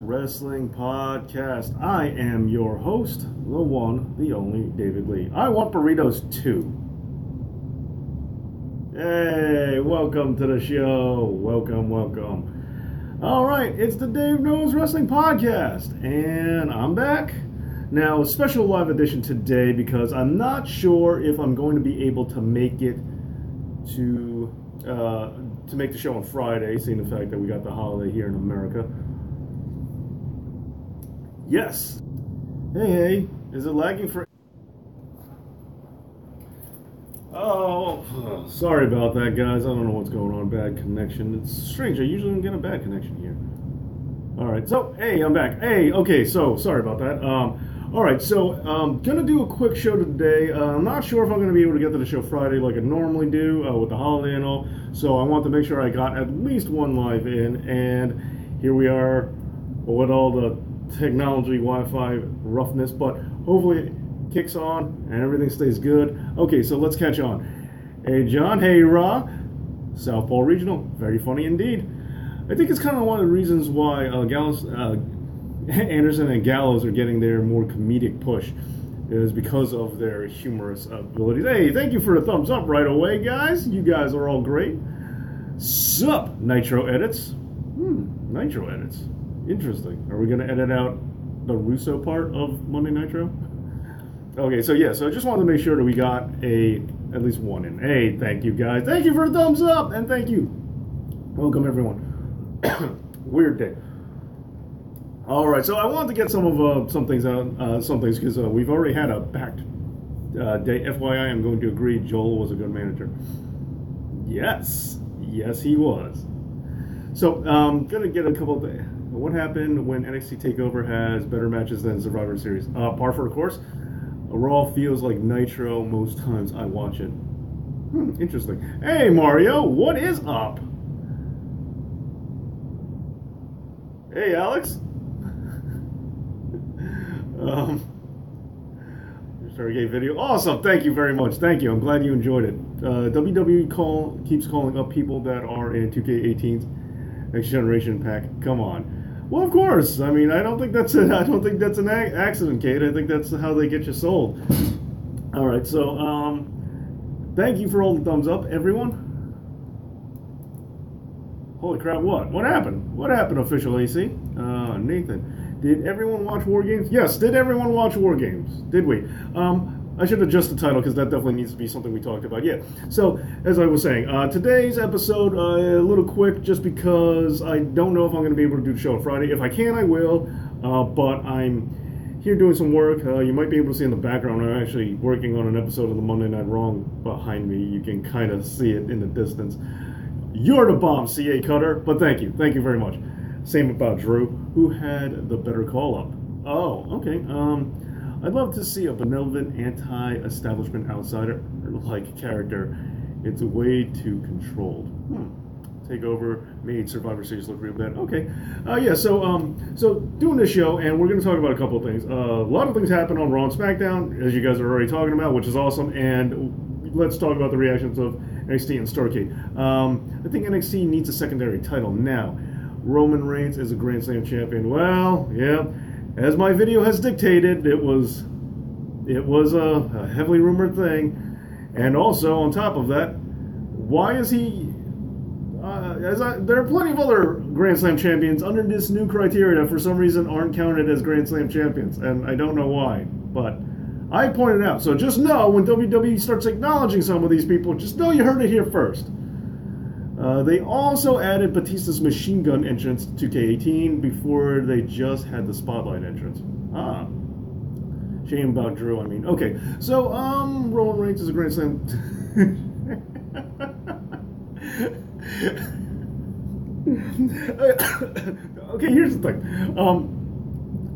Wrestling Podcast. I am your host, the one, the only David Lee. I want burritos too. Hey, welcome to the show. Welcome. All right, it's the Dave Knows Wrestling Podcast, and I'm back. Now, a special live edition today because I'm not sure if I'm going to be able to make it to make the show on Friday, seeing the fact that we got the holiday here in America. Yes. Hey, is it lagging for... Oh, sorry about that, guys. I don't know what's going on. Bad connection. It's strange. I usually don't get a bad connection here. All right. So, hey, I'm back. Hey, okay. So, sorry about that. All right. So, gonna do a quick show today. I'm not sure if I'm gonna be able to get to the show Friday like I normally do with the holiday and all. So, I want to make sure I got at least one live in. And here we are with all the technology, Wi-Fi roughness, but hopefully it kicks on and everything stays good. Okay, so let's catch on. Hey John, hey Ra, Southpaw Regional, very funny indeed. I think it's kind of one of the reasons why Anderson and Gallows are getting their more comedic push, is because of their humorous abilities. Hey, thank you for the thumbs up right away, guys. You guys are all great. Sup, Nitro Edits. Nitro Edits. Interesting. Are we going to edit out the Russo part of Monday Nitro? Okay, so yeah, so I just wanted to make sure that we got at least one in. Hey, thank you guys. Thank you for the thumbs up, and thank you. Welcome everyone. Weird day. All right, so I wanted to get some things because we've already had a packed day. FYI, I'm going to agree. Joel was a good manager. Yes, he was. So gonna get a couple of things. What happened when NXT TakeOver has better matches than Survivor Series? Par for the course. Raw feels like Nitro most times I watch it. Interesting. Hey Mario, what is up? Hey Alex. Stargate video. Awesome. Thank you very much. Thank you. I'm glad you enjoyed it. WWE keeps calling up people that are in 2K18's Next Generation pack. Come on. Well, of course. I mean, I don't think that's an accident, Kate. I think that's how they get you sold. All right. So, thank you for all the thumbs up, everyone. Holy crap! What happened? What happened, official AC? Nathan, did everyone watch WarGames? Yes. Did everyone watch WarGames? Did we? I should adjust the title because that definitely needs to be something we talked about. Yeah. So, as I was saying, today's episode, a little quick just because I don't know if I'm going to be able to do the show on Friday. If I can, I will. But I'm here doing some work. You might be able to see in the background, I'm actually working on an episode of the Monday Night Wrong behind me. You can kind of see it in the distance. You're the bomb, CA Cutter. But thank you. Thank you very much. Same about Drew, who had the better call-up. Oh, okay. I'd love to see a benevolent anti-establishment outsider-like character. It's way too controlled. Takeover made Survivor Series look real bad. Okay. Yeah, so doing this show, and we're going to talk about a couple of things. A lot of things happen on Raw and SmackDown, as you guys are already talking about, which is awesome. And let's talk about the reactions of NXT and Starrcade. I think NXT needs a secondary title now. Roman Reigns is a Grand Slam champion. Well, yeah. As my video has dictated, it was a heavily rumored thing, and also on top of that, why is he? There are plenty of other Grand Slam champions under this new criteria that for some reason aren't counted as Grand Slam champions, and I don't know why. But I pointed out, so just know when WWE starts acknowledging some of these people, just know you heard it here first. They also added Batista's machine gun entrance to 2K18 before they just had the spotlight entrance. Shame about Drew, I mean. Okay, so, Roman Reigns is a Grand Slam... Okay, here's the thing.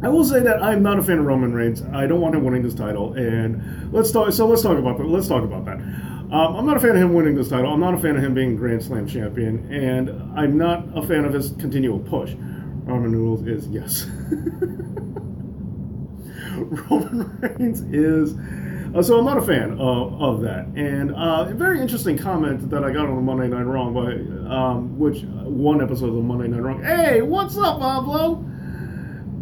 I will say that I'm not a fan of Roman Reigns. I don't want him winning this title, and let's talk about that. I'm not a fan of him winning this title. I'm not a fan of him being Grand Slam champion, and I'm not a fan of his continual push. Roman Reigns is, yes. Roman Reigns is, so I'm not a fan of that. And a very interesting comment that I got on the Monday Night Wrong, one episode of the Monday Night Wrong. Hey, what's up, Pablo?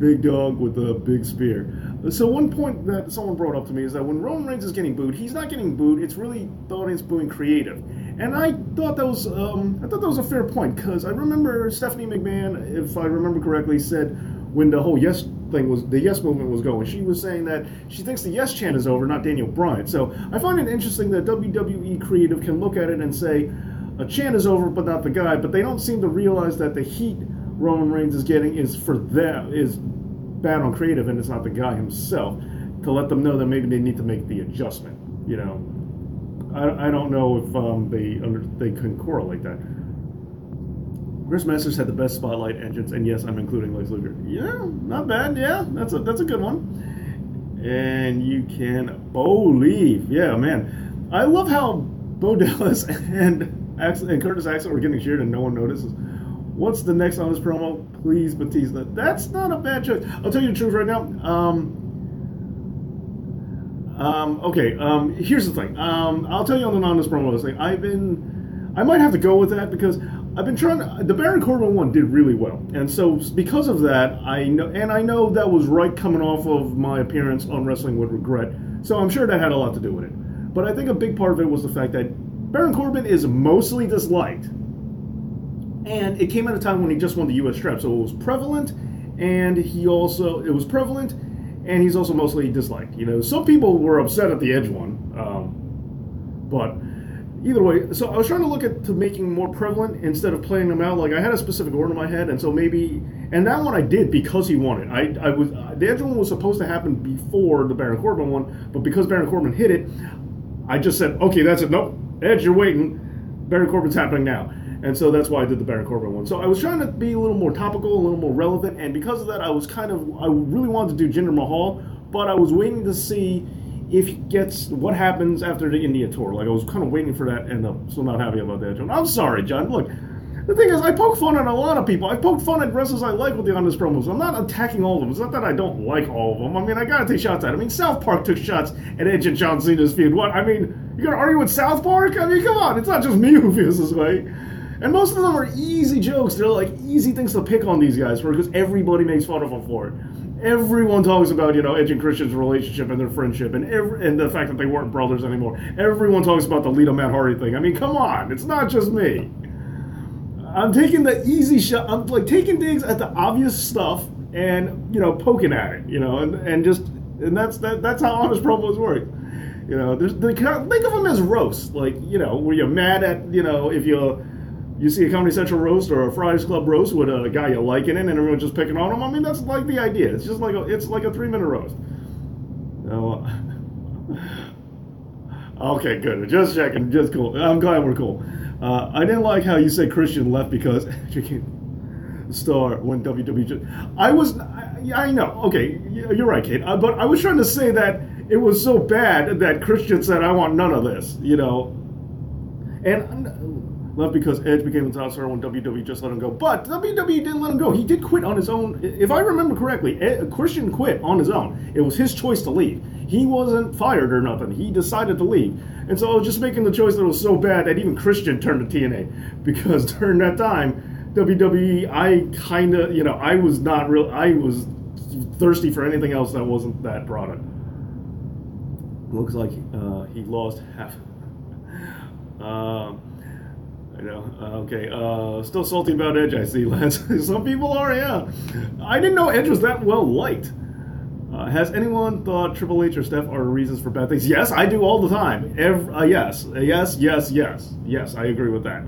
Big dog with a big spear. So one point that someone brought up to me is that when Roman Reigns is getting booed, he's not getting booed. It's really the audience booing creative, and I thought that was a fair point, because I remember Stephanie McMahon, if I remember correctly, said when the whole yes movement was going, she was saying that she thinks the yes chant is over, not Daniel Bryan. So I find it interesting that WWE creative can look at it and say a chant is over, but not the guy. But they don't seem to realize that the heat Roman Reigns is getting is bad on creative, and it's not the guy himself, to let them know that maybe they need to make the adjustment. You know, I don't know if they can correlate that. Chris Masters had the best spotlight entrance, and yes, I'm including Lex Luger. Yeah, not bad. Yeah, that's a good one. And you can believe, yeah, man, I love how Bo Dallas and Curtis Axel were getting cheered and no one notices. What's the next on this promo? Please, Batista. That's not a bad choice. I'll tell you the truth right now. Okay. Here's the thing. I'll tell you on the non-this promo thing. I might have to go with that, because I've been trying. The Baron Corbin one did really well, and so because of that, I know that was right coming off of my appearance on Wrestling with Regret. So I'm sure that had a lot to do with it. But I think a big part of it was the fact that Baron Corbin is mostly disliked. And it came at a time when he just won the U.S. strap, so it was prevalent, and he's also mostly disliked. You know, some people were upset at the Edge one, but either way. So I was trying to look to making more prevalent instead of playing them out. Like, I had a specific order in my head, and so maybe, and that one I did because he won it. The Edge one was supposed to happen before the Baron Corbin one, but because Baron Corbin hit it, I just said, okay, that's it. Nope, Edge, you're waiting. Baron Corbin's happening now. And so that's why I did the Baron Corbin one. So I was trying to be a little more topical, a little more relevant, and because of that, I really wanted to do Jinder Mahal, but I was waiting to see if he gets what happens after the India tour. Like, I was kind of waiting for that, and I'm still not happy about that, John. I'm sorry, John. Look, the thing is, I poke fun at a lot of people. I poke fun at wrestlers I like with the honest promos. I'm not attacking all of them. It's not that I don't like all of them. I mean, I gotta take shots at it. I mean, South Park took shots at Edge and John Cena's feud. What? I mean, you gonna argue with South Park? I mean, come on. It's not just me who feels this way. And most of them are easy jokes. They're like easy things to pick on these guys for, because everybody makes fun of them for it. Everyone talks about, you know, Edge and Christian's relationship and their friendship, and the fact that they weren't brothers anymore. Everyone talks about the Lita Matt Hardy thing. I mean, come on, it's not just me. I'm taking the easy shot. I'm like taking digs at the obvious stuff and, you know, poking at it, you know, and that's how honest promos work. You know, think of them as roasts, like, you know, where you're mad at, you know, if you see a Comedy Central roast or a Fridays Club roast with a guy you like in it, and everyone's just picking on him. I mean, that's like the idea. It's just like a 3-minute roast. Okay, good. Just checking. Just cool. I'm glad we're cool. I didn't like how you said Christian left because star when WWE. I know. Okay, you're right, Kate. But I was trying to say that it was so bad that Christian said, "I want none of this," you know, and. Left because Edge became the top star when WWE just let him go. But WWE didn't let him go. He did quit on his own. If I remember correctly, Christian quit on his own. It was his choice to leave. He wasn't fired or nothing. He decided to leave. And so I was just making the choice that was so bad that even Christian turned to TNA. Because during that time, WWE, I kind of, you know, I was thirsty for anything else that wasn't that product. Looks like he lost half. I know. Okay. Still salty about Edge, I see, Lance. Some people are, yeah. I didn't know Edge was that well liked. Has anyone thought Triple H or Steph are reasons for bad things? Yes, I do all the time. Yes. Yes, I agree with that.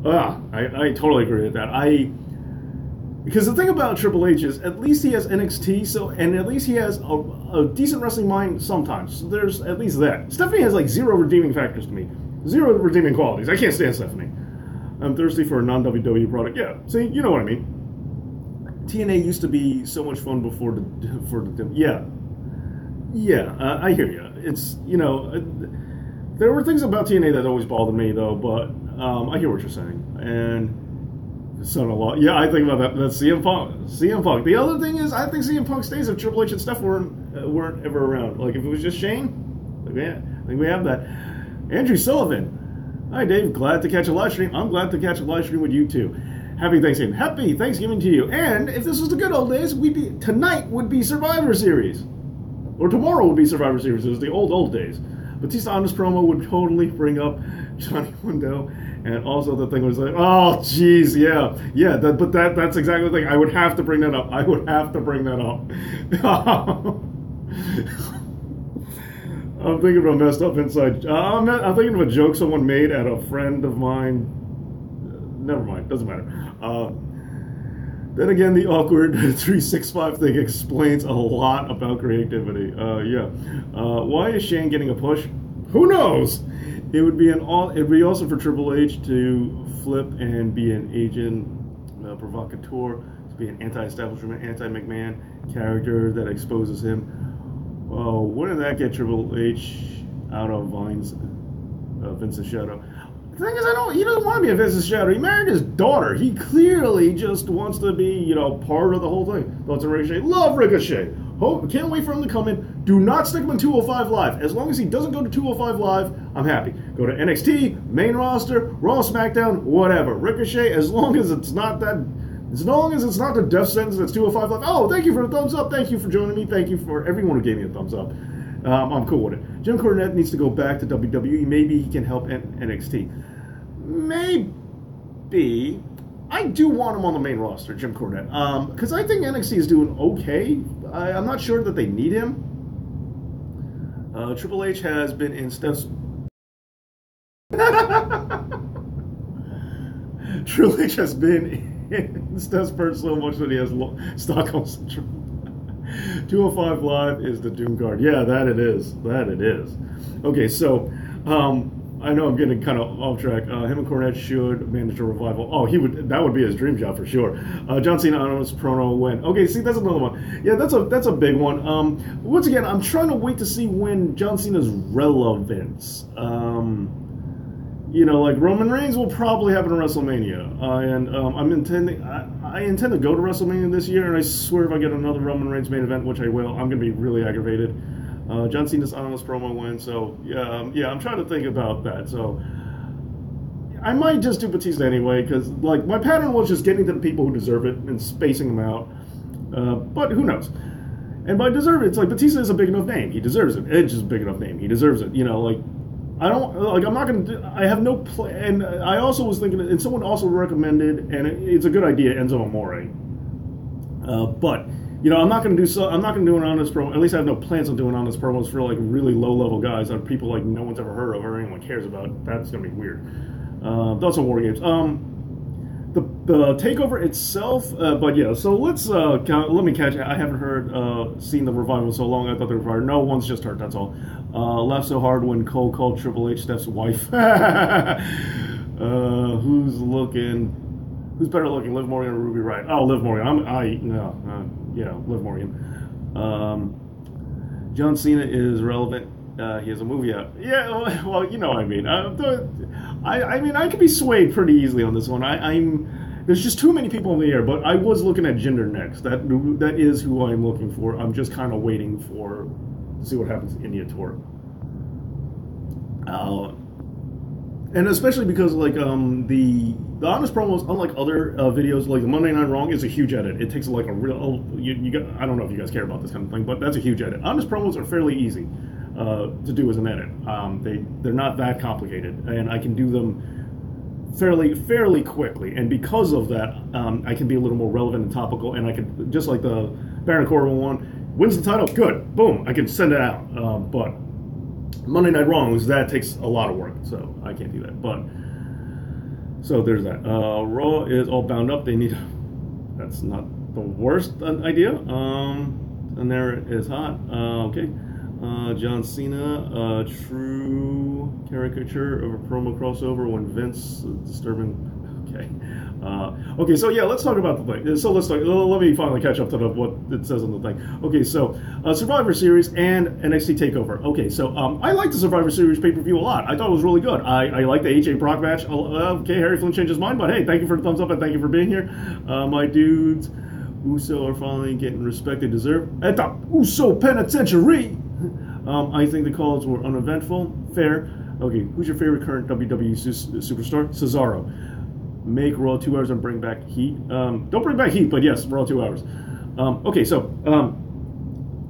I totally agree with that. Because the thing about Triple H is, at least he has NXT, and at least he has a decent wrestling mind sometimes. So there's at least that. Stephanie has like 0 redeeming factors to me. 0 redeeming qualities. I can't stand Stephanie. I'm thirsty for a non-WWE product. Yeah, see, you know what I mean. TNA used to be so much fun before I hear you. It's, you know, there were things about TNA that always bothered me though, but I hear what you're saying. And son-in-law, yeah, I think about that. That's CM Punk. The other thing is, I think CM Punk stays if Triple H and Steph weren't ever around. Like if it was just Shane, I think we have that. Andrew Sullivan. Hi, Dave. Glad to catch a live stream. I'm glad to catch a live stream with you, too. Happy Thanksgiving. Happy Thanksgiving to you. And if this was the good old days, tonight would be Survivor Series. Or tomorrow would be Survivor Series. It was the old days. Batista on this promo would totally bring up Johnny Mundo. And also the thing was like, oh, jeez, yeah. That's exactly the thing. I would have to bring that up. I'm thinking of a messed up inside. I'm thinking of a joke someone made at a friend of mine. Never mind, doesn't matter. Then again, the awkward 365 thing explains a lot about creativity. Why is Shane getting a push? Who knows? It'd be also for Triple H to flip and be an agent provocateur, to be an anti-establishment, anti-McMahon character that exposes him. Well, wouldn't that get Triple H out of Vince's shadow? The thing is, he doesn't want to be in Vince's shadow. He married his daughter. He clearly just wants to be, part of the whole thing. Thoughts on Ricochet? Love Ricochet. Can't wait for him to come in. Do not stick him in 205 Live. As long as he doesn't go to 205 Live, I'm happy. Go to NXT, main roster, Raw, SmackDown, whatever. Ricochet, as long as it's not the death sentence that's 205 Live. Oh, thank you for the thumbs up. Thank you for joining me. Thank you for everyone who gave me a thumbs up. I'm cool with it. Jim Cornette needs to go back to WWE. Maybe he can help NXT. Maybe. I do want him on the main roster, Jim Cornette. Because I think NXT is doing okay. I'm not sure that they need him. Triple H has been in Steph's... Triple H has been in Steph's purse so much that he has Stockholm Syndrome. 205 Live is the Doom Guard. Yeah, that it is. Okay, so I know I'm getting kind of off track. Him and Cornette should manage a revival. Oh, that would be his dream job for sure. John Cena on his promo win. Okay, see, that's another one. Yeah, that's a big one. Once again, I'm trying to wait to see when John Cena's relevance. Like Roman Reigns will probably happen at WrestleMania, and I intend to go to WrestleMania this year, and I swear if I get another Roman Reigns main event, which I will, I'm going to be really aggravated. John Cena's on this promo win, so yeah, I'm trying to think about that. So I might just do Batista anyway, because my pattern was just getting to the people who deserve it and spacing them out. But who knows? And by deserve it, it's like Batista is a big enough name. He deserves it. Edge is a big enough name. He deserves it. I'm not going to, I have no plan. And I also was thinking, and someone also recommended, and it's a good idea, Enzo Amore. But, I'm not going to do an honest promo. At least I have no plans on doing honest promos for really low level guys that people no one's ever heard of or anyone cares about. That's going to be weird. That's on WarGames. The takeover itself, but yeah. So let me catch. I haven't seen the revival in so long. I thought they were fired. No, one's just hurt. That's all. Laughed so hard when Cole called Triple H Steph's wife. Who's better looking, Liv Morgan or Ruby Riott? Oh, Liv Morgan. Liv Morgan. John Cena is relevant. He has a movie out. Yeah, well, you know what I mean. I could be swayed pretty easily on this one. There's just too many people in the air, but I was looking at Jinder next. That is who I'm looking for. I'm just kind of waiting to see what happens in India tour. And especially because the honest promos, unlike other videos, like the Monday Night Wrong is a huge edit. It takes a real I don't know if you guys care about this kind of thing, but that's a huge edit. Honest promos are fairly easy to do as an edit. They're not that complicated, and I can do them fairly quickly. And because of that, I can be a little more relevant and topical. And I can, just like the Baron Corbin one, wins the title, good, boom, I can send it out. But Monday Night Wrongs, that takes a lot of work, so I can't do that. But so there's that. Raw is all bound up. That's not the worst idea. And there it is hot. Okay. John Cena, true caricature of a promo crossover when Vince disturbing. Okay. Okay, so yeah, let's talk about the thing. So let me finally catch up to what it says on the thing. Okay, so Survivor Series and NXT TakeOver. Okay, so I like the Survivor Series pay-per-view a lot. I thought it was really good. I like the AJ Brock match. Okay, Harry Flynn changed his mind, but hey, thank you for the thumbs up and thank you for being here. My dudes, Uso are finally getting respect they deserve at the Uso Penitentiary. I think the calls were uneventful. Fair. Okay, who's your favorite current WWE superstar? Cesaro. make Raw 2 hours and bring back Heat. Don't bring back Heat, but yes, Raw 2 hours. Okay, so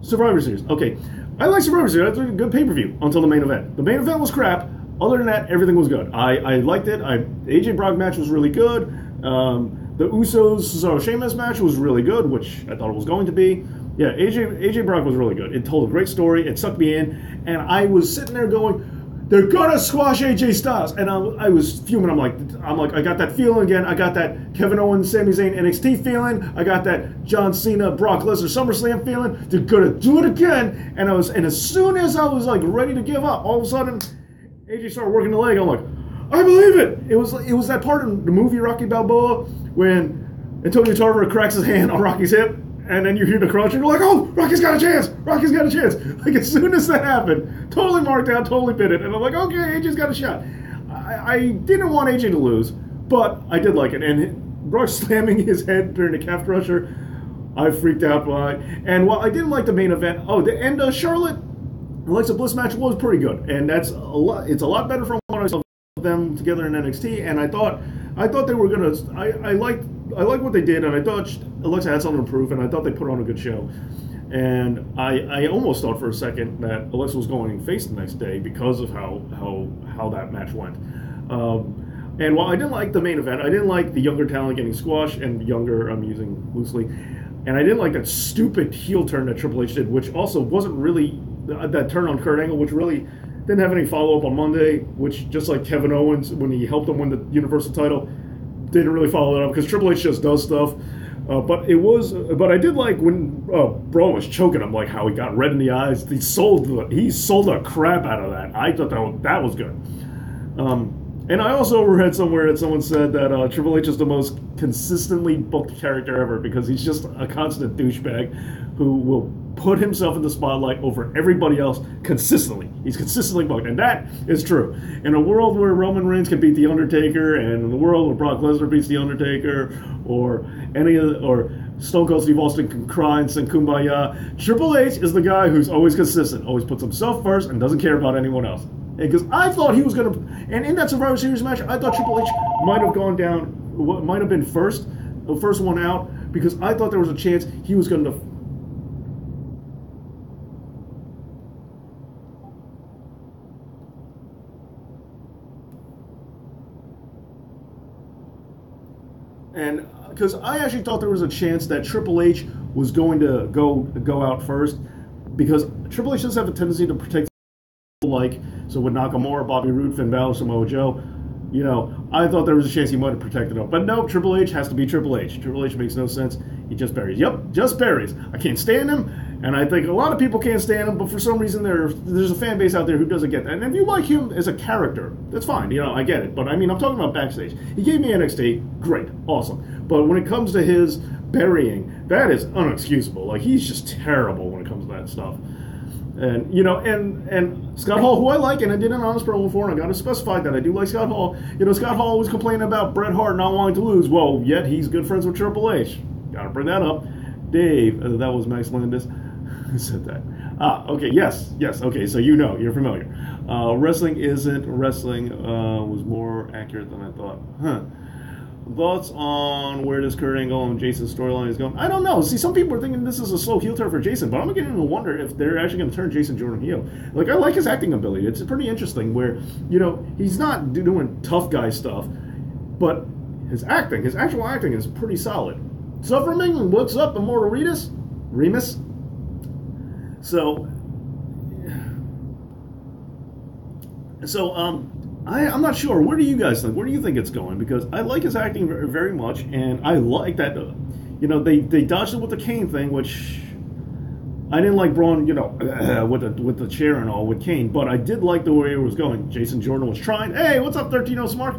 Survivor Series. Okay, I like Survivor Series. That's a good pay-per-view until the main event. The main event was crap. Other than that, everything was good. I liked it. AJ Brock match was really good. The Usos Cesaro Sheamus match was really good, which I thought it was going to be. Yeah, AJ Brock was really good. It told a great story. It sucked me in, and I was sitting there going, they're gonna squash AJ Styles, and I was fuming. I'm like, I got that feeling again. I got that Kevin Owens, Sami Zayn NXT feeling. I got that John Cena, Brock Lesnar SummerSlam feeling. They're gonna do it again, and as soon as I was like ready to give up, all of a sudden AJ started working the leg. I'm like, I believe it. It was that part in the movie Rocky Balboa when Antonio Tarver cracks his hand on Rocky's hip. And then you hear the crunch, and you're like, oh, Rocky's got a chance. Rocky's got a chance. Like, as soon as that happened, totally marked out, totally bit it. And I'm like, okay, AJ's got a shot. I didn't want AJ to lose, but I did like it. And Brock slamming his head during the calf crusher, I freaked out by. And while I didn't like the main event, the Charlotte Alexa Bliss match was pretty good. And that's a lot. It's a lot better from what I saw them together in NXT. And I thought they were going to, I liked what they did, and I thought Alexa had something to prove, and I thought they put on a good show. And I almost thought for a second that Alexa was going face the next day because of how that match went. And while I didn't like the main event, I didn't like the younger talent getting squashed, and younger I'm using loosely, and I didn't like that stupid heel turn that Triple H did, which also wasn't really that turn on Kurt Angle, which really didn't have any follow-up on Monday, which just like Kevin Owens when he helped him win the Universal title, didn't really follow that up because Triple H just does stuff. But I did like when Braun was choking him, like how he got red in the eyes. He sold the crap out of that. I thought that was good. And I also read somewhere that someone said that Triple H is the most consistently booked character ever because he's just a constant douchebag who will put himself in the spotlight over everybody else consistently. He's consistently booked, and that is true. In a world where Roman Reigns can beat The Undertaker, and in a world where Brock Lesnar beats The Undertaker, or Stone Cold Steve Austin can cry and sing Kumbaya, Triple H is the guy who's always consistent, always puts himself first, and doesn't care about anyone else. Because I thought he was going to, and in that Survivor Series match, I thought Triple H might have gone down, might have been the first one out, because I thought there was a chance he was going to. And because I actually thought there was a chance that Triple H was going to go out first, because Triple H does have a tendency to protect. So with Nakamura, Bobby Roode, Finn Balor, Samoa Joe, I thought there was a chance he might have protected him. But no, Triple H has to be Triple H. Triple H makes no sense. He just buries. Yep, just buries. I can't stand him, and I think a lot of people can't stand him, but for some reason there's a fan base out there who doesn't get that. And if you like him as a character, that's fine. I get it. But I mean, I'm talking about backstage. He gave me NXT. Great. Awesome. But when it comes to his burying, that is unexcusable. Like, he's just terrible when it comes to that stuff. And and Scott Hall, who I like, and I did an honest promo for, and I got to specify that I do like Scott Hall. Scott Hall was complaining about Bret Hart not wanting to lose. Well, yet he's good friends with Triple H. Got to bring that up. Dave, that was Max Landis who said that. Okay, yes, okay, so you're familiar. Wrestling was more accurate than I thought. Thoughts on where this Kurt Angle and Jason's storyline is going? I don't know. See, some people are thinking this is a slow heel turn for Jason, but I'm beginning to wonder if they're actually going to turn Jason Jordan heel. Like, I like his acting ability. It's pretty interesting where, he's not doing tough guy stuff, but his actual acting is pretty solid. So from England, what's up, Immortal Remus? So, I'm not sure. Where do you guys think? Where do you think it's going? Because I like his acting very, very much, and I like that. They dodged it with the Kane thing, which I didn't like Braun. With the chair and all with Kane, but I did like the way it was going. Jason Jordan was trying. Hey, what's up, 13-0 Smart?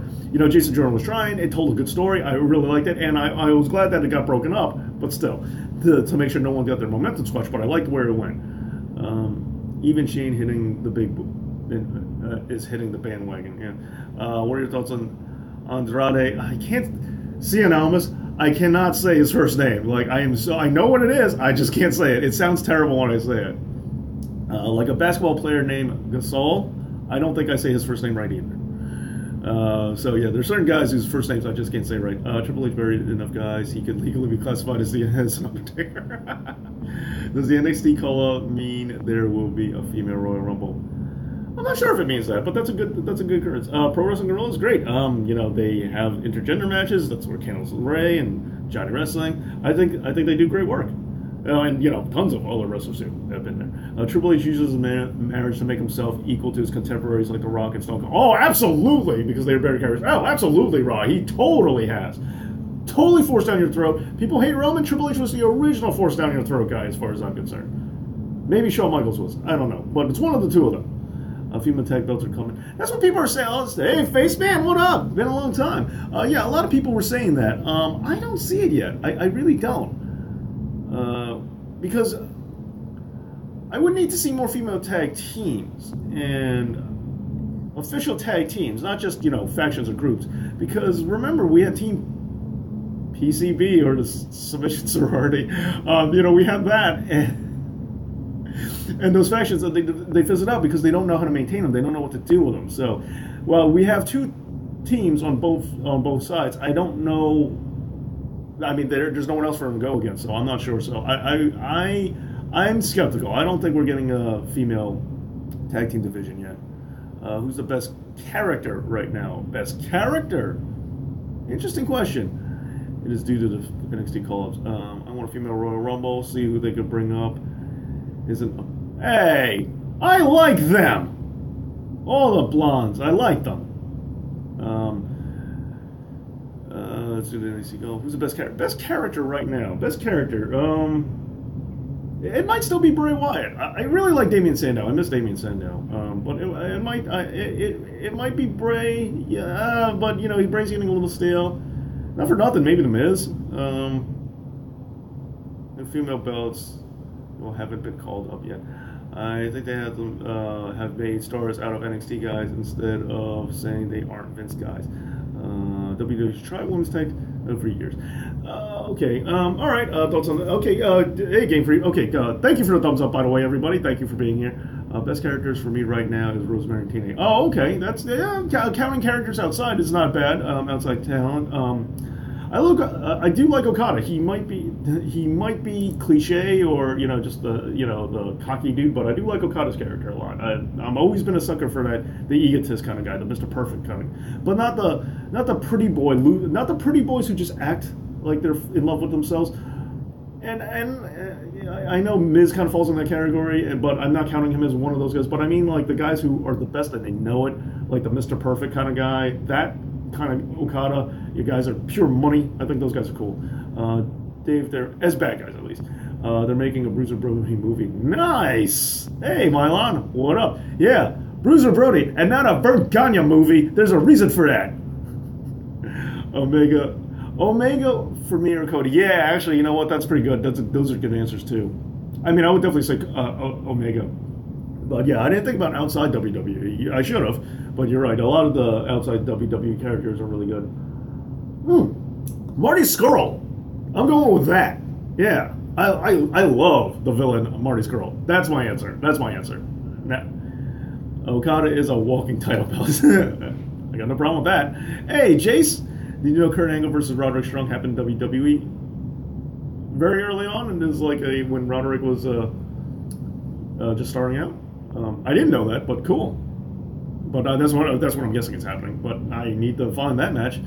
Jason Jordan was trying. It told a good story. I really liked it, and I was glad that it got broken up. But still, to make sure no one got their momentum squashed. But I liked where it went. Even Shane hitting the big. Is hitting the bandwagon. Yeah. What are your thoughts on Andrade? I can't see Almas. I cannot say his first name. Like, I know what it is. I just can't say it. It sounds terrible when I say it. Like a basketball player named Gasol. I don't think I say his first name right either. So yeah, there's certain guys whose first names I just can't say right. Triple H buried enough guys he could legally be classified as an Undertaker. Does the NXT call out mean there will be a female Royal Rumble? I'm not sure if it means that, but that's a good occurrence. Pro Wrestling Guerrilla is great. They have intergender matches. That's where Candice LeRae and Johnny Wrestling. I think they do great work. And tons of other wrestlers too have been there. Triple H uses marriage to make himself equal to his contemporaries like The Rock and Stone Cold. Oh, absolutely, because they're better characters. Oh, absolutely, Raw. He totally has. Totally forced down your throat. People hate Roman. Triple H was the original forced down your throat guy, as far as I'm concerned. Maybe Shawn Michaels was. I don't know, but it's one of the two of them. Female tag belts are coming. That's what people are saying. Hey, Face Man, what up? Been a long time. Yeah, a lot of people were saying that. I don't see it yet. I really don't. Because I would need to see more female tag teams and official tag teams, not just, factions or groups. Because remember, we had Team PCB, or the Submission Sorority. We had that. And those factions, they fizzle out because they don't know how to maintain them. They don't know what to do with them. So, while we have two teams on both sides, I don't know. I mean, there's no one else for them to go against, so I'm not sure. So I'm skeptical. I don't think we're getting a female tag team division yet. Who's the best character right now? Best character? Interesting question. It is due to the NXT call-ups. I want a female Royal Rumble. See who they could bring up. Hey, I like them. All the blondes, I like them. Let's do the NXT go. Who's the best character? Best character right now. Best character. It might still be Bray Wyatt. I really like Damien Sandow. I miss Damien Sandow. But it might be Bray. Yeah, but Bray's getting a little stale. Not for nothing. Maybe the Miz. The female belts haven't been called up yet. I think they have made stars out of NXT guys instead of saying they aren't Vince guys. WWE's tried women's tag for years. Okay. All right. Thoughts on that? Okay. Hey, Game Freak. Okay. Thank you for the thumbs up, by the way, everybody. Thank you for being here. Best characters for me right now is Rosemary and Tina. Oh, okay. That's counting characters outside is not bad. Outside talent. I do like Okada. He might be cliche or just the cocky dude, but I do like Okada's character a lot. I'm always been a sucker for the egotist kind of guy, the Mr. Perfect kind of, but not the pretty boy, not the pretty boys who just act like they're in love with themselves. And I know Miz kind of falls in that category, but I'm not counting him as one of those guys. But I mean, like the guys who are the best and they know it, like the Mr. Perfect kind of guy. That kind of Okada, you guys are pure money. I think those guys are cool. Dave, they're as bad guys at least. They're making a Bruiser Brody movie. Nice. Hey, Milan, what up? Yeah, Bruiser Brody, and not a Vern Gagne movie. There's a reason for that. Omega for me or Cody. Yeah, actually, you know what? That's pretty good. Those are good answers too. I mean, I would definitely say Omega. But yeah, I didn't think about outside WWE. I should have, but you're right. A lot of the outside WWE characters are really good. Marty Scurll. I'm going with that. Yeah, I love the villain Marty Scurll. That's my answer. Now, Okada is a walking title belt. I got no problem with that. Hey, Jace, did you know Kurt Angle versus Roderick Strong happened in WWE very early on, and it was like when Roderick was just starting out? I didn't know that, but cool. But that's what I'm guessing is happening. But I need to find that match.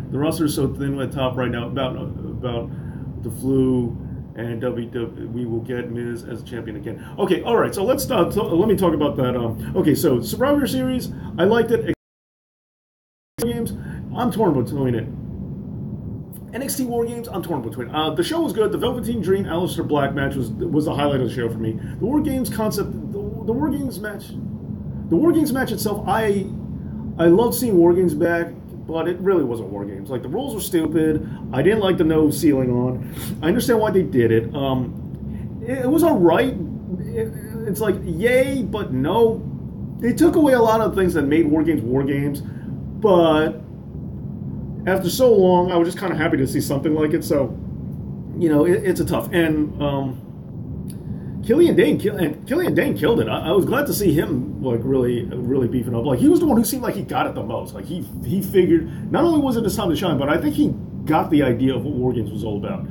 The roster is so thin at top right now about the flu, and WWE. We will get Miz as a champion again. Okay, all right. So let's start. Let me talk about that. Okay, so Survivor Series, I liked it. Games, I'm torn between it. NXT WarGames, I'm torn between. The show was good. The Velveteen Dream Aleister Black match was the highlight of the show for me. The WarGames concept, the WarGames match itself, I loved seeing WarGames back, but it really wasn't WarGames. Like, the rules were stupid. I didn't like the no ceiling on. I understand why they did it. It was alright. It's like, yay, but no. They took away a lot of things that made WarGames, but after so long, I was just kind of happy to see something like it. So, it's a tough. And Killian Dane killed it. I was glad to see him like really beefing up. Like he was the one who seemed like he got it the most. Like he figured not only was it his time to shine, but I think he got the idea of what WarGames was all about.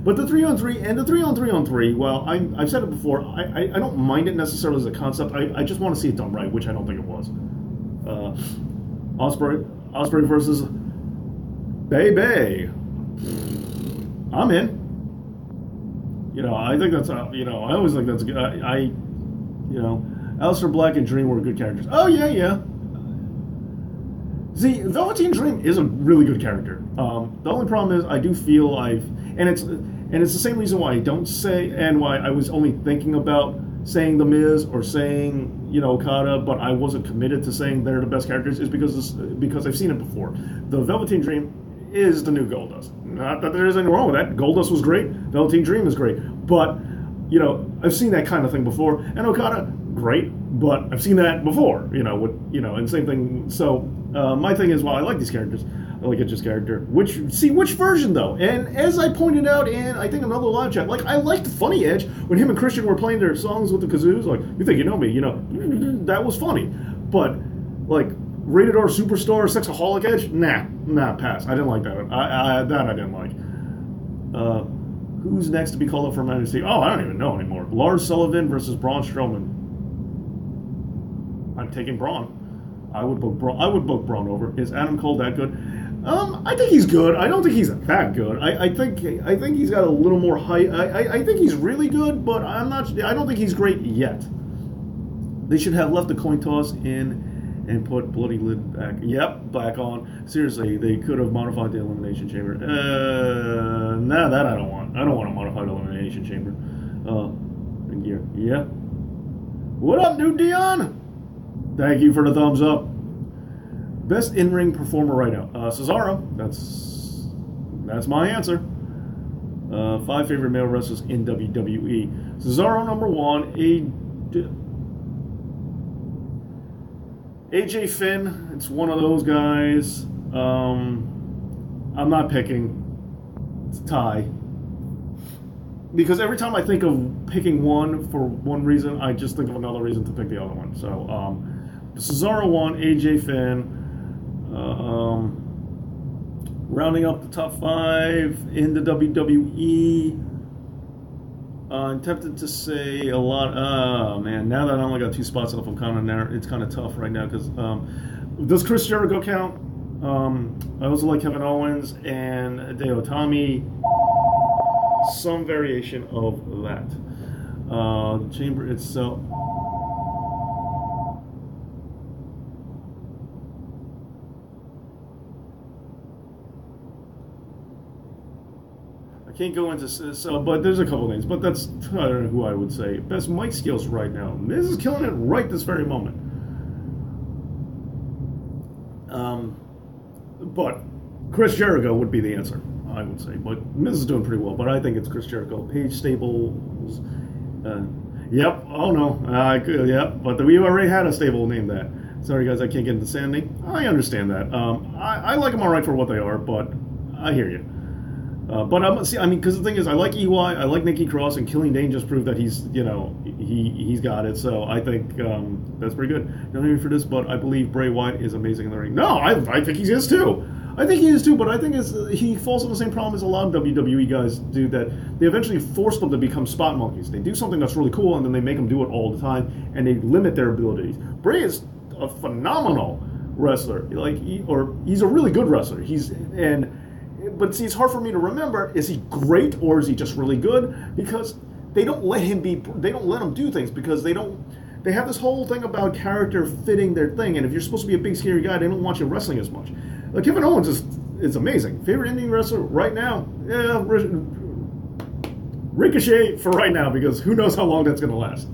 But the 3-on-3 and the 3-on-3-on-3, well, I've said it before. I don't mind it necessarily as a concept. I just want to see it done right, which I don't think it was. Osprey versus Bay. I'm in. You know, I think that's, you know, I always think that's good. You know, Aleister Black and Dream were good characters. Oh, yeah. See, Velveteen Dream is a really good character. The only problem is I do feel and it's the same reason why I don't say, and why I was only thinking about saying The Miz or saying, you know, Okada, but I wasn't committed to saying they're the best characters, is because I've seen it before. The Velveteen Dream is the new Goldust. Not that there's anything wrong with that. Goldust was great. Velveteen Dream is great. But, you know, I've seen that kind of thing before. And Okada, great. But I've seen that before. You know, and same thing. So my thing is, well, I like these characters. I like Edge's character. Which version though? And as I pointed out in, I think, another live chat, like I liked Funny Edge when him and Christian were playing their songs with the kazoos. Like, you think you know me? You know, that was funny. But like, rated R superstar sexaholic Edge? Nah, pass. I didn't like that. I didn't like. Who's next to be called up for Majesty? Oh, I don't even know anymore. Lars Sullivan versus Braun Strowman. I'm taking Braun. I would book Braun over. Is Adam Cole that good? I think he's good. I don't think he's that good. I think he's got a little more height. I think he's really good, but I don't think he's great yet. They should have left the coin toss in and put Bloody Lid back. Yep, back on. Seriously, they could have modified the Elimination Chamber. Nah, that I don't want. I don't want a modified Elimination Chamber. Gear. Yeah. What up, New Dion? Thank you for the thumbs up. Best in-ring performer right now. Cesaro. That's my answer. 5 favorite male wrestlers in WWE. Cesaro number 1. AJ Finn, it's one of those guys. I'm not picking. It's a tie. Because every time I think of picking one for one reason, I just think of another reason to pick the other one. So, Cesaro 1, AJ Finn. Rounding up the top 5 in the WWE. I'm tempted to say a lot. Oh man, now that I only got 2 spots left, it's kind of tough right now. Because does Chris Jericho count? I also like Kevin Owens and Hideo Itami. Some variation of that. The chamber itself. I can't go into but there's a couple names. But that's, I don't know who I would say. Best mic skills right now. Miz is killing it right this very moment. But Chris Jericho would be the answer, I would say. But Miz is doing pretty well. But I think it's Chris Jericho. Paige Stables. Yep. Oh no. Yep. But we already had a stable named that. Sorry guys, I can't get into Sandy. I understand that. I like them all right for what they are, but I hear you. Because the thing is, I like EY, I like Nikki Cross, and Killian Dane just proved that he's got it. So I think that's pretty good. Don't hate me for this, but I believe Bray Wyatt is amazing in the ring. No, I think he is too. I think he is too, but I think he falls on the same problem as a lot of WWE guys do, that they eventually force them to become spot monkeys. They do something that's really cool, and then they make them do it all the time, and they limit their abilities. Bray is a phenomenal wrestler. He's a really good wrestler. But see, it's hard for me to remember, is he great or is he just really good? Because they don't let him do things, because they have this whole thing about character fitting their thing, and if you're supposed to be a big scary guy, they don't want you wrestling as much. Like Kevin Owens is amazing. Favorite Indian wrestler right now? Yeah, Ricochet for right now, because who knows how long that's going to last.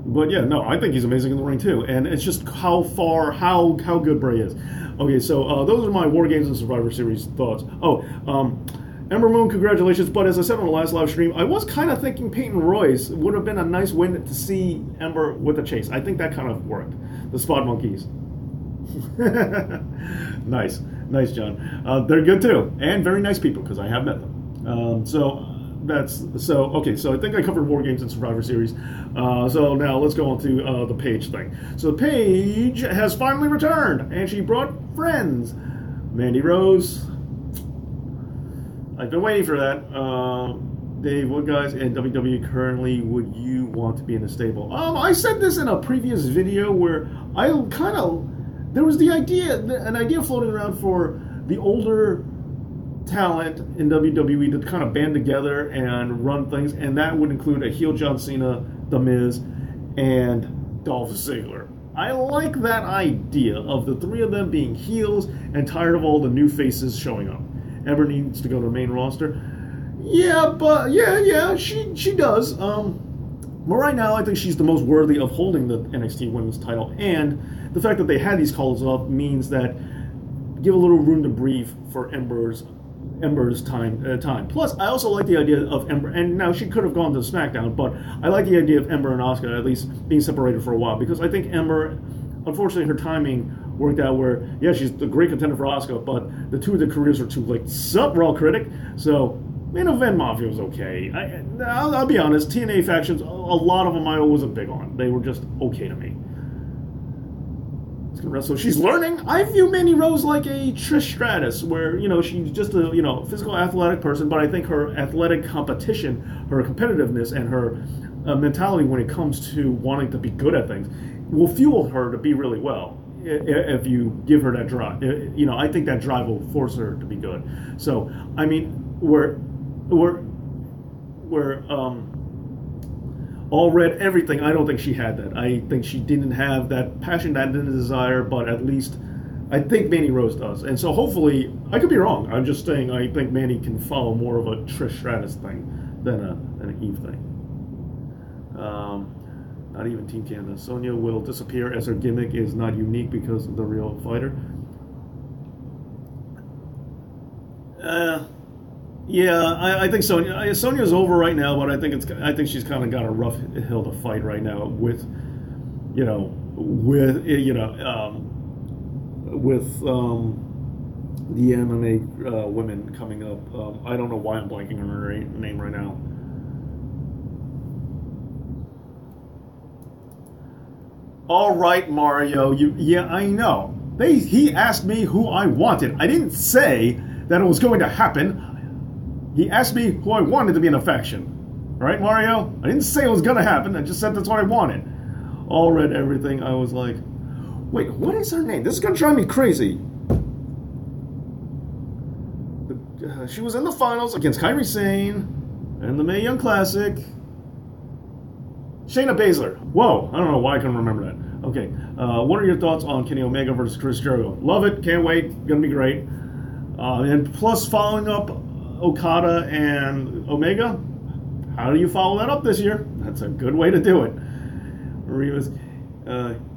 But yeah, no, I think he's amazing in the ring too, and it's just how good Bray is. Okay, so those are my WarGames and Survivor Series thoughts. Ember Moon, congratulations. But as I said on the last live stream, I was kind of thinking Peyton Royce would have been a nice win to see Ember with a chase. I think that kind of worked. The Spot Monkeys. Nice, John. They're good too, and very nice people, because I have met them. So that's so okay. So I think I covered War Games and Survivor Series. So now let's go on to the Paige thing. So Paige has finally returned, and she brought friends. Mandy Rose. I've been waiting for that. Dave, what guys in WWE currently would you want to be in a stable? I said this in a previous video where I kind of there was an idea floating around for the older talent in WWE to kind of band together and run things, and that would include a heel John Cena, The Miz, and Dolph Ziggler. I like that idea of the three of them being heels and tired of all the new faces showing up. Ember needs to go to the main roster. Yeah, but she does. But right now, I think she's the most worthy of holding the NXT Women's title, and the fact that they had these calls up means that give a little room to breathe for Ember's time. Plus, I also like the idea of Ember, and now she could have gone to SmackDown, but I like the idea of Ember and Asuka at least being separated for a while, because I think Ember, unfortunately, her timing worked out where, yeah, she's the great contender for Asuka, but the two of their careers are too late. Sup, Raw Critic? So, Main Event Mafia was okay. I'll be honest, TNA factions, a lot of them I wasn't big on. They were just okay to me. So she's learning. I view Mandy Rose like a Trish Stratus, where, she's just a, physical athletic person, but I think her athletic competition, her competitiveness, and her mentality when it comes to wanting to be good at things will fuel her to be really well if you give her that drive. I think that drive will force her to be good. So, I mean, we're all Red everything. I don't think she had that. I think she didn't have that passion, that desire, but at least I think Mandy Rose does. And so hopefully, I could be wrong. I'm just saying I think Mandy can follow more of a Trish Stratus thing than an Eve thing. Not even Team Canada. Sonya will disappear as her gimmick is not unique because of the real fighter. Yeah, I think Sonya's over right now, but I think she's kind of got a rough hill to fight right now with the MMA women coming up. I don't know why I'm blanking on her name right now. All right, Mario. Yeah, I know. He asked me who I wanted. I didn't say that it was going to happen. He asked me who I wanted to be in a faction. All right, Mario? I didn't say it was going to happen. I just said that's what I wanted. All Red everything. I was like, wait, what is her name? This is going to drive me crazy. She was in the finals against Kairi Sane in the Mae Young Classic. Shayna Baszler. Whoa, I don't know why I couldn't remember that. Okay, what are your thoughts on Kenny Omega versus Chris Jericho? Love it, can't wait, gonna be great. And plus, following up Okada and Omega, how do you follow that up this year? That's a good way to do it. Rivas,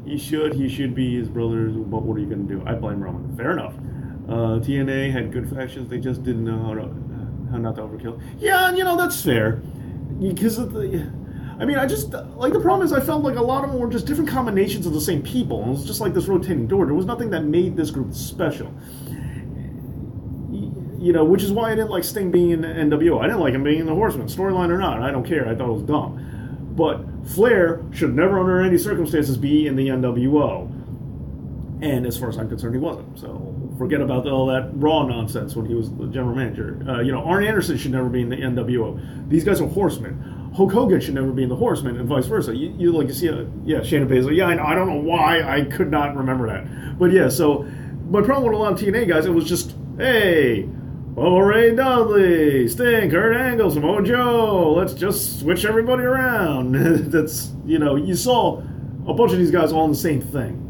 he should be his brothers, but what are you gonna do? I blame Roman. Fair enough. TNA had good factions, they just didn't know how not to overkill. Yeah, that's fair. Because of the... I mean, the problem is I felt like a lot of them were just different combinations of the same people. And it was just like this rotating door. There was nothing that made this group special. Which is why I didn't like Sting being in the NWO. I didn't like him being in the Horsemen, storyline or not. I don't care. I thought it was dumb. But Flair should never, under any circumstances, be in the NWO. And as far as I'm concerned, he wasn't. So forget about all that Raw nonsense when he was the general manager. Arn Anderson should never be in the NWO. These guys are Horsemen. Hulk Hogan should never be in the Horsemen, and vice versa. You see, Shayna Baszler. Yeah, I don't know why I could not remember that. But yeah, so my problem with a lot of TNA guys, it was just, hey, Ray Dudley, Sting, Kurt Angle, Samoa Joe, let's just switch everybody around. That's, you saw a bunch of these guys all in the same thing.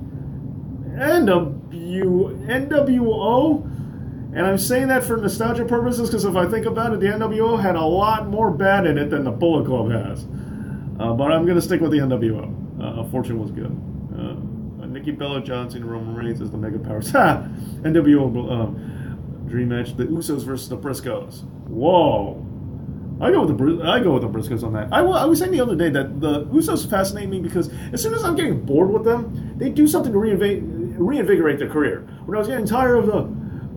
NWO, and I'm saying that for nostalgia purposes because if I think about it, the NWO had a lot more bad in it than the Bullet Club has. But I'm going to stick with the NWO. Fortune was good. Nikki Bella, John Cena, Roman Reigns as the Mega Powers. NWO dream match: the Usos versus the Briscoes. Whoa! I go with the Briscoes on that. I was saying the other day that the Usos fascinate me because as soon as I'm getting bored with them, they do something to reinvigorate their career. When I was getting tired of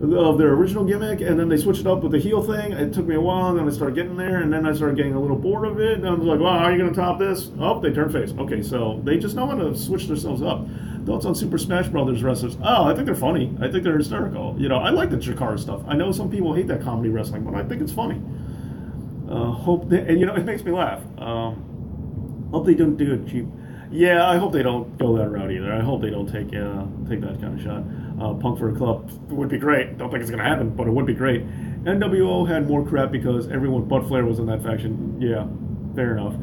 of their original gimmick, and then they switched it up with the heel thing. It took me a while, and then I started getting there, and then I started getting a little bored of it, and I was like, wow, how are you going to top this? Oh, they turn face. Okay, so they just know how to switch themselves up. Thoughts on Super Smash Brothers wrestlers? Oh, I think they're funny. I think they're hysterical. You know, I like the Chikara stuff. I know some people hate that comedy wrestling, but I think it's funny. And you know, it makes me laugh. Hope they don't do it cheap. Yeah, I hope they don't go that route either. I hope they don't take that kind of shot. Punk for a club would be great. Don't think it's going to happen, but it would be great. NWO had more crap because everyone but Flair was in that faction. Yeah, fair enough.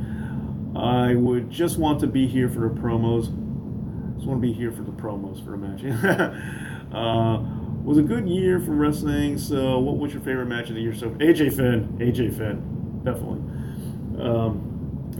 I would just want to be here for the promos. Just want to be here for the promos for a match. Was a good year for wrestling. So, what was your favorite match of the year? So, AJ Finn, definitely.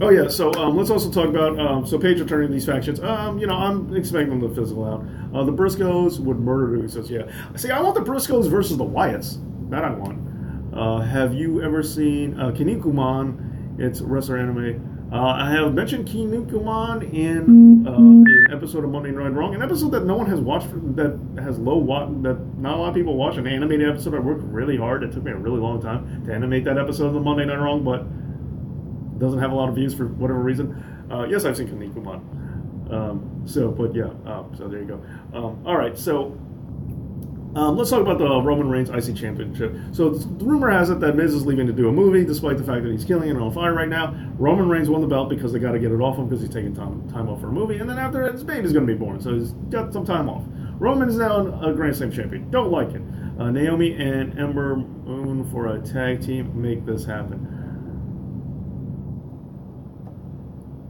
Oh yeah, so let's also talk about so Paige returning these factions. You know, I'm expecting them to fizzle out. The Briscoes would murder the Usos. Yeah, see, I want the Briscoes versus the Wyatts. That I want. Have you ever seen Kinnikuman? It's wrestler anime. I have mentioned Kinnikuman in an episode of Monday Night Wrong, an episode that no one has watched, that has that not a lot of people watch. An animated episode. I worked really hard. It took me a really long time to animate that episode of the Monday Night Wrong, but doesn't have a lot of views for whatever reason. Yes, I've seen Kinnikuman. But yeah, so there you go. All right, so let's talk about the Roman Reigns IC Championship. So the rumor has it that Miz is leaving to do a movie, despite the fact that he's killing it on fire right now. Roman Reigns won the belt because they got to get it off him because he's taking time off for a movie, and then after that, his baby's going to be born, so he's got some time off. Roman is now a Grand Slam champion. Don't like it. Naomi and Ember Moon for a tag team. Make this happen.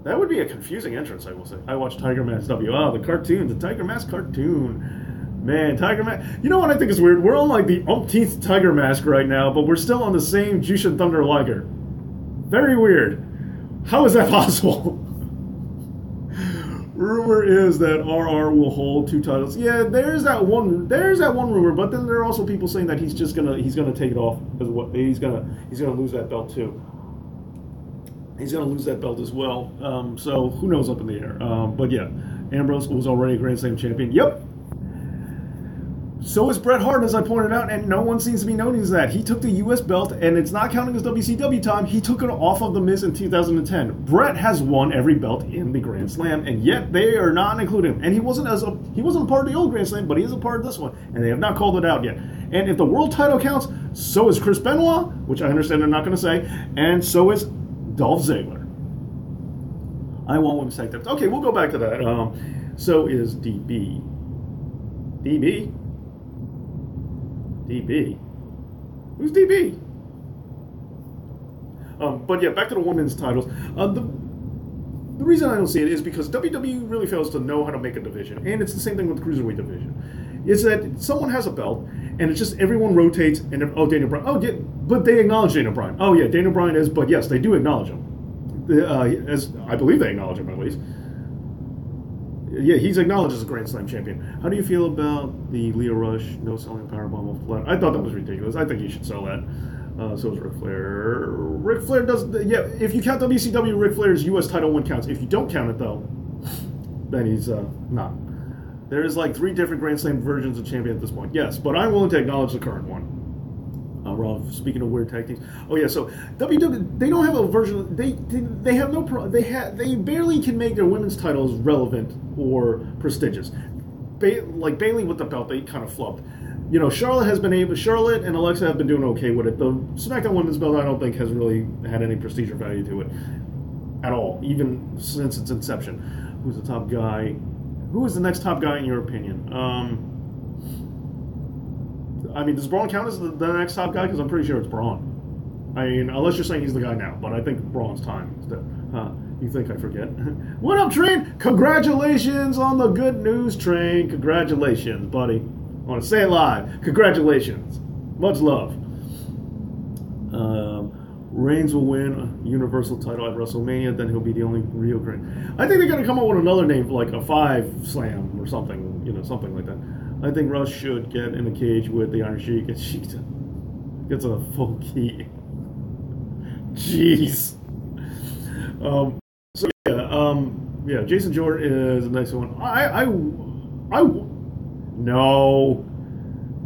That would be a confusing entrance, I will say. I watched Tiger Mask W. Oh, the cartoon, the Tiger Mask cartoon. Man, Tiger Mask. You know what I think is weird? We're on like the umpteenth Tiger Mask right now, but we're still on the same Jushin Thunder Liger. Very weird. How is that possible? Rumor is that RR will hold 2 titles. Yeah, there's that one rumor, but then there are also people saying that he's gonna take it off as well. He's gonna lose that belt too. He's going to lose that belt as well. So who knows up in the air. But yeah, Ambrose was already a Grand Slam champion. Yep. So is Bret Hart, as I pointed out, and no one seems to be noticing that. He took the U.S. belt, and it's not counting as WCW time. He took it off of The Miz in 2010. Bret has won every belt in the Grand Slam, and yet they are not including him. And he wasn't a part of the old Grand Slam, but he is a part of this one, and they have not called it out yet. And if the world title counts, so is Chris Benoit, which I understand they're not going to say, and so is Dolph Ziggler. I want women's tag teams. Okay, we'll go back to that. So is DB. DB? DB? Who's DB? But yeah, back to the women's titles. The reason I don't see it is because WWE really fails to know how to make a division. And it's the same thing with the Cruiserweight division. Is that someone has a belt, and it's just everyone rotates, and Daniel Bryan. Oh, yeah, but they acknowledge Daniel Bryan. Oh, yeah, Daniel Bryan is, but yes, they do acknowledge him. As I believe they acknowledge him, at least. Yeah, he's acknowledged as a Grand Slam champion. How do you feel about the Leo Rush no-selling powerbomb off the flat? I thought that was ridiculous. I think he should sell that. So is Ric Flair. Ric Flair does, yeah, if you count WCW, Ric Flair's U.S. title win counts. If you don't count it, though, then he's not. There's like 3 different Grand Slam versions of champion at this point. Yes, but I'm willing to acknowledge the current one. Rob, speaking of weird tag teams. Oh yeah, so WWE, they don't have a version. They have no they barely can make their women's titles relevant or prestigious. Like Bayley with the belt, they kind of flopped. You know, Charlotte and Alexa have been doing okay with it. The SmackDown women's belt, I don't think, has really had any prestige or value to it at all, even since its inception. Who's the top guy? Who is the next top guy in your opinion? I mean, does Braun count as the next top guy? Because I'm pretty sure it's Braun. I mean, unless you're saying he's the guy now, but I think Braun's time instead. You think I forget? What up, Train? Congratulations on the good news, Train. Congratulations, buddy. I want to say it live. Congratulations. Much love. Reigns will win a Universal title at WrestleMania, then he'll be the only real great. I think they're going to come up with another name for like a 5 Slam or something, you know, something like that. I think Rush should get in a cage with the Iron Sheik, and she gets a full key. Jeez. Yeah, Jason Jordan is the next one. No.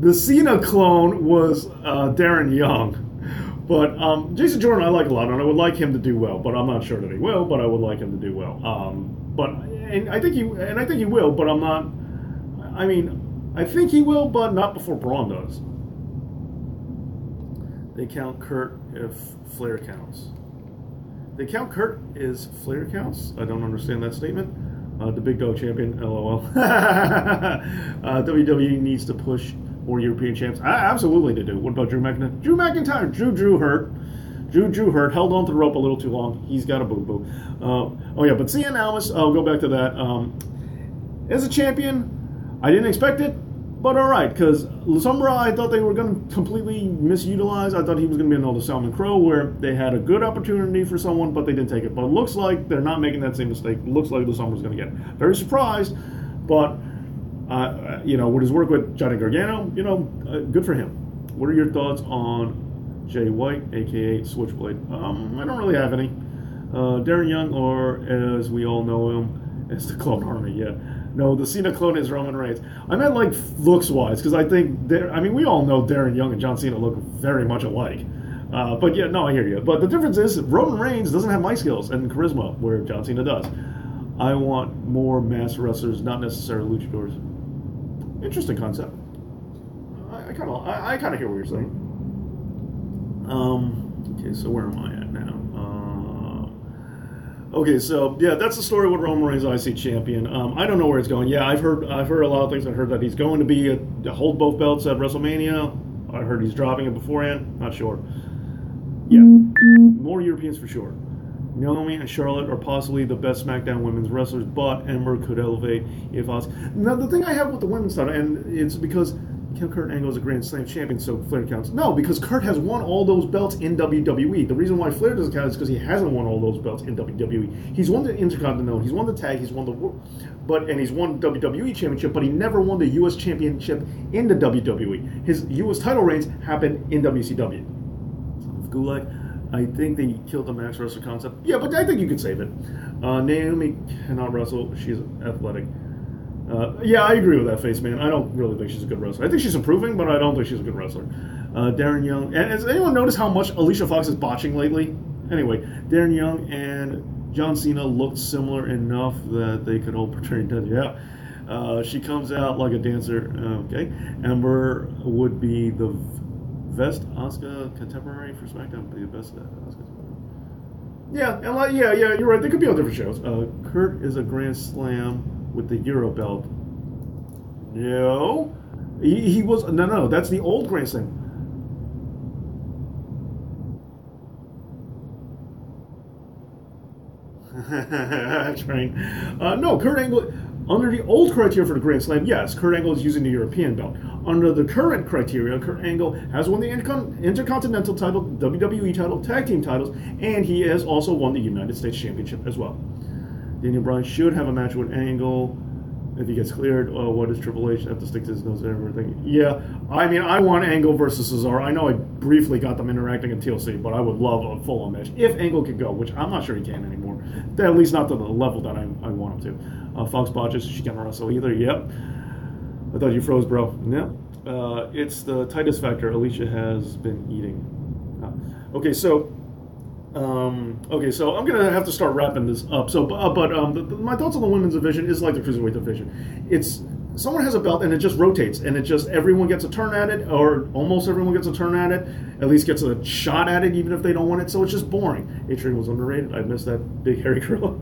The Cena clone was Darren Young. But Jason Jordan I like a lot, and I would like him to do well, but I'm not sure that he will, but I would like him to do well. I think he will, but I'm not. I mean, I think he will, but not before Braun does. They count Kurt if Flair counts. They count Kurt as Flair counts? I don't understand that statement. The Big Dog Champion, LOL. WWE needs to push more European champs. Absolutely they do. What about Drew McIntyre? Drew hurt. Drew hurt. Held on to the rope a little too long. He's got a boo-boo. Oh, yeah, but Cien Almas, I'll go back to that. As a champion, I didn't expect it, but all right, because La Sombra, I thought they were going to completely misutilize. I thought he was going to be another Salmon Crow, where they had a good opportunity for someone, but they didn't take it. But it looks like they're not making that same mistake. It looks like La Sombra's going to get it. Very surprised, but, with his work with Johnny Gargano, good for him. What are your thoughts on Jay White, a.k.a. Switchblade? I don't really have any. Darren Young, or as we all know him, as the Clone Army, yeah. No, the Cena clone is Roman Reigns. I meant like looks-wise, because I think, we all know Darren Young and John Cena look very much alike. But yeah, no, I hear you. But the difference is Roman Reigns doesn't have mic skills and charisma, where John Cena does. I want more mass wrestlers, not necessarily luchadors. Interesting concept. I kind of hear what you're saying. Okay, so where am I at now? Okay, so yeah, that's the story with Roman Reigns, IC champion. I don't know where it's going. Yeah, I've heard a lot of things. I heard that he's going to be hold both belts at WrestleMania. I heard he's dropping it beforehand. Not sure. Yeah, more Europeans for sure. Naomi and Charlotte are possibly the best SmackDown women's wrestlers, but Ember could elevate if Asuka. Now, the thing I have with the women's title, and it's because Kurt Angle is a Grand Slam champion, so Flair counts. No, because Kurt has won all those belts in WWE. The reason why Flair doesn't count is because he hasn't won all those belts in WWE. He's won the Intercontinental, he's won the tag, he's won and he's won WWE Championship, but he never won the U.S. Championship in the WWE. His U.S. title reigns happened in WCW. Gulag, I think they killed the Max Wrestler concept. Yeah, but I think you could save it. Naomi cannot wrestle. She's athletic. Yeah, I agree with that face, man. I don't really think she's a good wrestler. I think she's improving, but I don't think she's a good wrestler. Darren Young. And has anyone noticed how much Alicia Fox is botching lately? Anyway, Darren Young and John Cena looked similar enough that they could hold portray dead. Yeah. She comes out like a dancer. Okay. Ember would be the best Asuka contemporary for SmackDown. Be the best Asuka. Yeah, and yeah, you're right. They could be on different shows. Kurt is a Grand Slam with the Euro belt. No, he was no. That's the old Grand Slam. That's right. No, Kurt Angle. Under the old criteria for the Grand Slam, yes, Kurt Angle is using the European belt. Under the current criteria, Kurt Angle has won the Intercontinental title, WWE title, tag team titles, and he has also won the United States Championship as well. Daniel Bryan should have a match with Angle if he gets cleared. What does Triple H have to stick to his nose and everything? Yeah, I want Angle versus Cesaro. I know I briefly got them interacting in TLC, but I would love a full-on match if Angle could go, which I'm not sure he can anymore. At least not to the level that I want him to. Fox botches, she can't wrestle either. Yep. I thought you froze, bro. Yep. It's the Titus factor Alicia has been eating. Okay, so I'm gonna have to start wrapping this up. So, my thoughts on the women's division is like the cruiserweight division. It's someone has a belt and it just rotates, and it just everyone gets a turn at it, or almost everyone gets a turn at it. At least gets a shot at it, even if they don't want it. So it's just boring. A-Train was underrated. I missed that big hairy girl.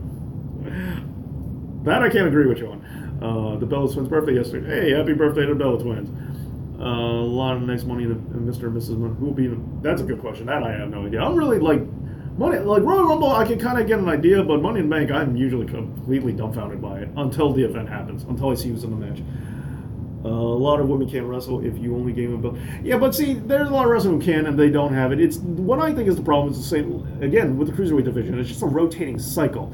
That I can't agree with you on. The Bella Twins' birthday yesterday. Hey, happy birthday to Bella Twins. A lot of nice money to Mr. and Mrs. Moon. Who will be? That's a good question. That I have no idea. I'm really like Royal Rumble. I can kind of get an idea, but Money in the Bank, I'm usually completely dumbfounded by it until the event happens. Until I see who's in the match. A lot of women can't wrestle if you only gave them a belt. Yeah, but see, there's a lot of wrestlers who can and they don't have it. It's what I think is the problem is the same again with the cruiserweight division. It's just a rotating cycle.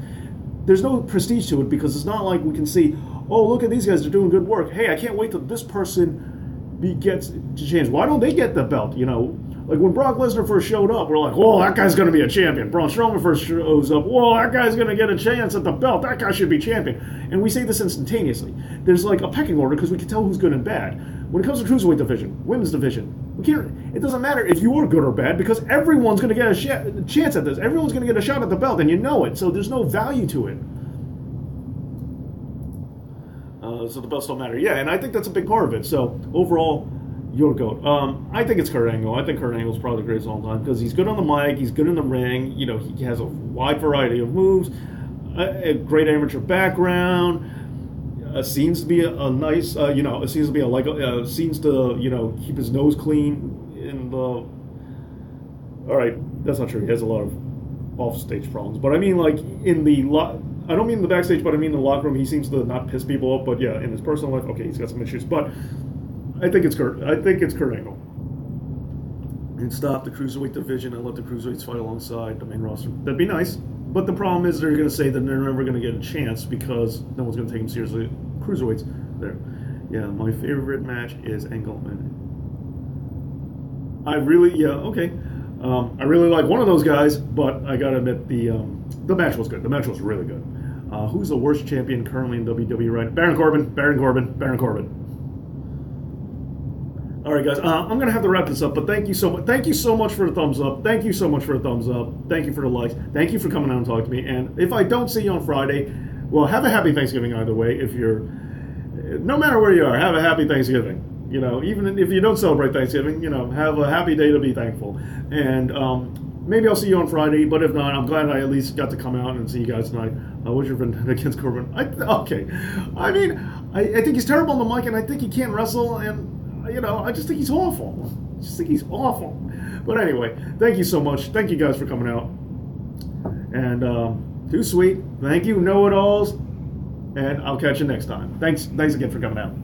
There's no prestige to it because it's not like we can see, oh, look at these guys, they're doing good work. Hey, I can't wait till this person gets to change. Why don't they get the belt? Like when Brock Lesnar first showed up, we're like, whoa, that guy's going to be a champion. Braun Strowman first shows up, whoa, that guy's going to get a chance at the belt. That guy should be champion. And we say this instantaneously. There's like a pecking order because we can tell who's good and bad. when it comes to cruiserweight division, women's division, it doesn't matter if you are good or bad because everyone's going to get a chance at this. Everyone's going to get a shot at the belt, and you know it. So there's no value to it. So the belts don't matter. Yeah, and I think that's a big part of it. So overall, your GOAT. I think it's Kurt Angle. I think Kurt Angle's probably the greatest of all time because he's good on the mic, he's good in the ring. You know, he has a wide variety of moves, a great amateur background. Seems to be a nice, seems to be seems to keep his nose clean in the. All right, that's not true. He has a lot of off-stage problems, but I mean, like in the I don't mean the backstage, but I mean the locker room. He seems to not piss people off, but yeah, in his personal life, okay, he's got some issues. But I think it's Kurt Angle. And stop the cruiserweight division and let the cruiserweights fight alongside the main roster. That'd be nice. But the problem is they're going to say that they're never going to get a chance because no one's going to take them seriously. Cruiserweights, there. Yeah, my favorite match is Angle and I really like one of those guys, but I gotta admit the match was good. The match was really good. Who's the worst champion currently in WWE right now? Baron Corbin. All right, guys, I'm gonna have to wrap this up, but thank you so much. Thank you so much for the thumbs up. Thank you so much for the thumbs up. Thank you for the likes. Thank you for coming out and talking to me. And if I don't see you on Friday, well, have a happy Thanksgiving either way. No matter where you are, have a happy Thanksgiving. You know, even if you don't celebrate Thanksgiving, have a happy day to be thankful. And maybe I'll see you on Friday, but if not, I'm glad I at least got to come out and see you guys tonight. What's your vendetta against Corbin? Okay. I mean, I think he's terrible on the mic, and I think he can't wrestle, and, I just think he's awful. But anyway, thank you so much. Thank you guys for coming out. And too sweet. Thank you, know-it-alls. And I'll catch you next time. Thanks again for coming out.